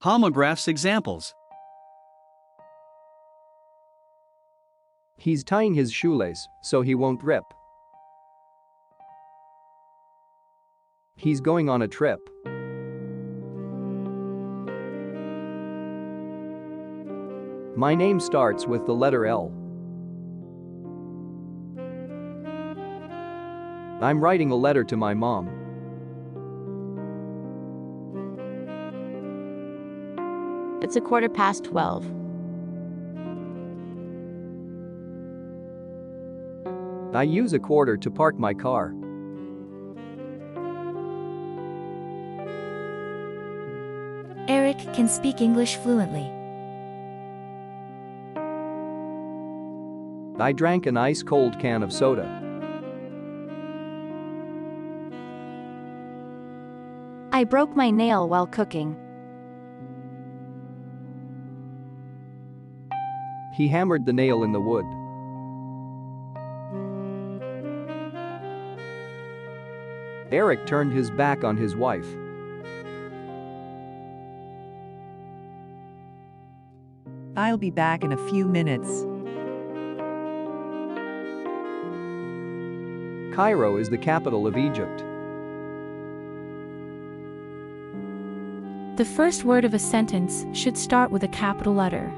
Homographs Examples. He's tying his shoelace so he won't rip. He's going on a trip. My name starts with the letter L. I'm writing a letter to my mom. It's 12:15. I use a quarter to park my car. Eric can speak English fluently. I drank an ice-cold can of soda. I broke my nail while cooking. He hammered the nail in the wood. Eric turned his back on his wife. I'll be back in a few minutes. Cairo is the capital of Egypt. The first word of a sentence should start with a capital letter.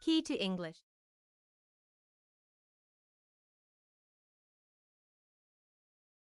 Key to English.